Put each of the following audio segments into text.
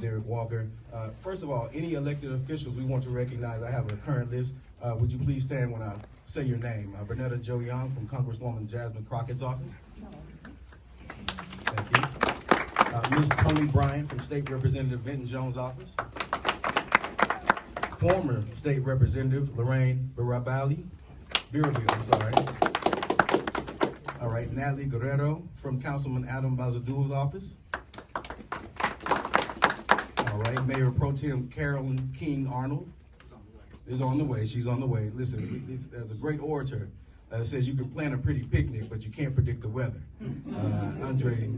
Derek Walker. First of all, any elected officials we want to recognize, I have a current list. Would you please stand when I say your name? Bernetta Jo Young from Congresswoman Jasmine Crockett's office. Thank you. Ms. Tony Bryant from State Representative Vinton Jones' office. Former State Representative Lorraine Birabali. All right, Natalie Guerrero from Councilman Adam Bazadu's office. All right, Mayor Pro Tem Carolyn King Arnold is on the way. She's on the way. Listen, there's a great orator that says you can plan a pretty picnic, but you can't predict the weather. Andre.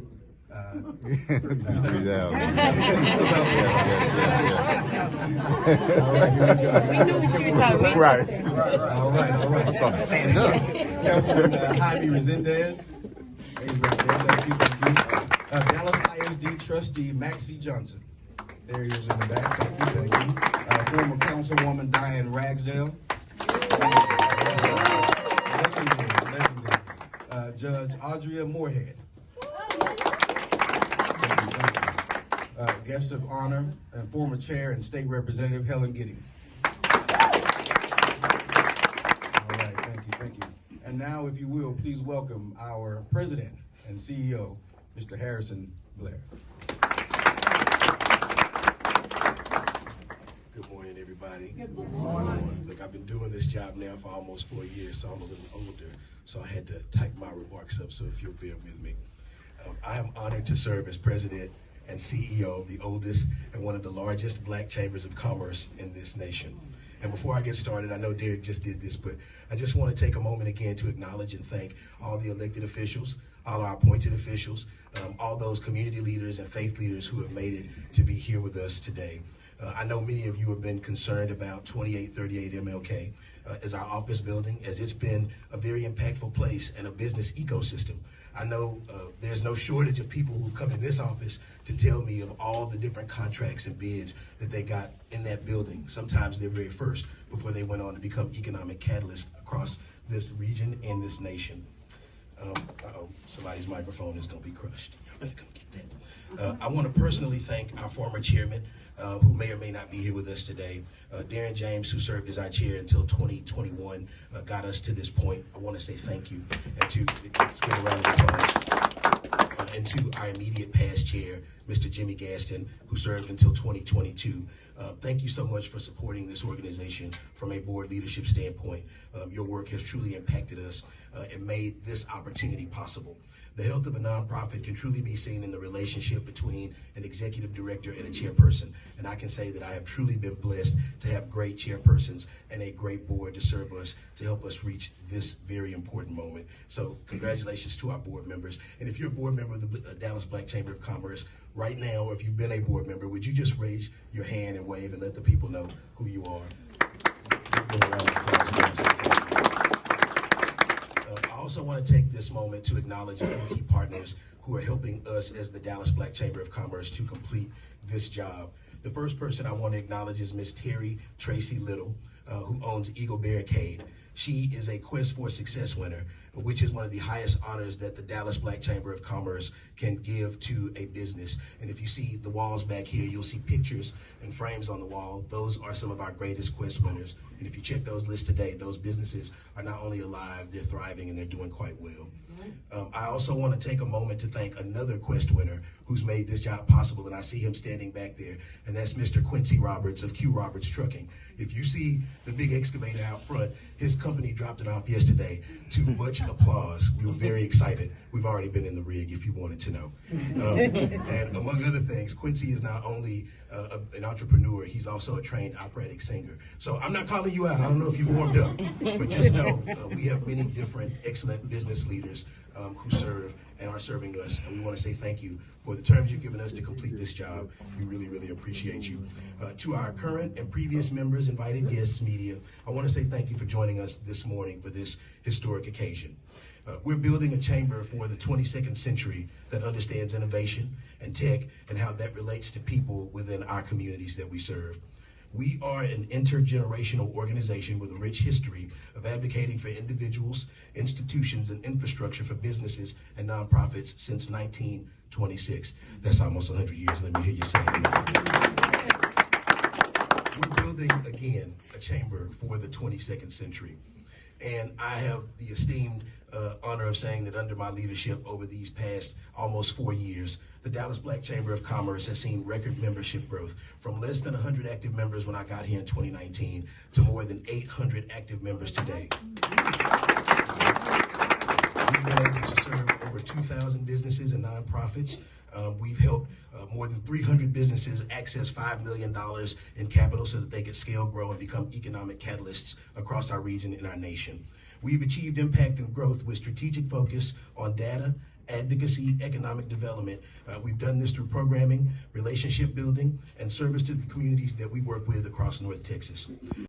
All right, here we go. We knew what you were talking about. Right. All right. Stand up. Councilman Jaime Resendez. He's right there. Thank you. Dallas ISD trustee Maxie Johnson. There he is in the back. Thank you. Former Councilwoman Diane Ragsdale. Legendary. Judge Audria Moorhead. Guest of honor and former chair and state representative Helen Giddings. All right, thank you. And now, if you will, please welcome our president and CEO, Mr. Harrison Blair. Good morning, everybody. Good morning. Look, I've been doing this job now for almost 4 years, so I'm a little older, so I had to type my remarks up, so if you'll bear with me. I am honored to serve as president and CEO of the oldest and one of the largest black chambers of commerce in this nation. And before I get started, I know Derek just did this, but I just want to take a moment again to acknowledge and thank all the elected officials, all our appointed officials, all those community leaders and faith leaders who have made it to be here with us today. I know many of you have been concerned about 2838 MLK as our office building, as it's been a very impactful place and a business ecosystem. I know there's no shortage of people who've come in this office to tell me of all the different contracts and bids that they got in that building, sometimes their very first, before they went on to become economic catalysts across this region and this nation. Somebody's microphone is gonna be crushed. Y'all better come get that. I wanna personally thank our former chairman, who may or may not be here with us today. Darren James, who served as our chair until 2021, got us to this point. I want to say thank you, and to let's give a round of applause. And to our immediate past chair, Mr. Jimmy Gaston, who served until 2022. Thank you so much for supporting this organization from a board leadership standpoint. Your work has truly impacted us and made this opportunity possible. The health of a nonprofit can truly be seen in the relationship between an executive director and a chairperson. And I can say that I have truly been blessed to have great chairpersons and a great board to serve us, to help us reach this very important moment. So congratulations to our board members. And if you're a board member of the Dallas Black Chamber of Commerce right now, or if you've been a board member, would you just raise your hand and wave and let the people know who you are? Give a round of applause. I also want to take this moment to acknowledge a few key partners who are helping us as the Dallas Black Chamber of Commerce to complete this job. The first person I want to acknowledge is Ms. Terry Tracy Little, who owns Eagle Barricade. She is a Quest for Success winner, which is one of the highest honors that the Dallas Black Chamber of Commerce can give to a business. And if you see the walls back here, you'll see pictures and frames on the wall. Those are some of our greatest Quest winners. And if you check those lists today, those businesses are not only alive, they're thriving and they're doing quite well. I also want to take a moment to thank another Quest winner who's made this job possible, and I see him standing back there, and that's Mr. Quincy Roberts of Q Roberts Trucking. If you see the big excavator out front, his company dropped it off yesterday to much applause. We were very excited. We've already been in the rig, if you wanted to know. And among other things, Quincy is not only an entrepreneur, he's also a trained operatic singer. So I'm not calling you out. I don't know if you warmed up, but just know we have many different excellent business leaders who serve and are serving us. And we want to say thank you for the terms you've given us to complete this job. We really, really appreciate you. To our current and previous members, invited guests, media, I want to say thank you for joining us this morning for this historic occasion. We're building a chamber for the 22nd century that understands innovation and tech and how that relates to people within our communities that we serve. We are an intergenerational organization with a rich history of advocating for individuals, institutions, and infrastructure for businesses and nonprofits since 1926. That's almost 100 years. Let me hear you say it. building, again, a chamber for the 22nd century. And I have the esteemed honor of saying that under my leadership over these past almost 4 years, the Dallas Black Chamber of Commerce has seen record membership growth from less than 100 active members when I got here in 2019 to more than 800 active members today. We've been able to serve over 2,000 businesses and nonprofits. We've helped more than 300 businesses access $5 million in capital so that they could scale, grow, and become economic catalysts across our region and our nation. We've achieved impact and growth with strategic focus on data, advocacy, economic development. We've done this through programming, relationship building, and service to the communities that we work with across North Texas.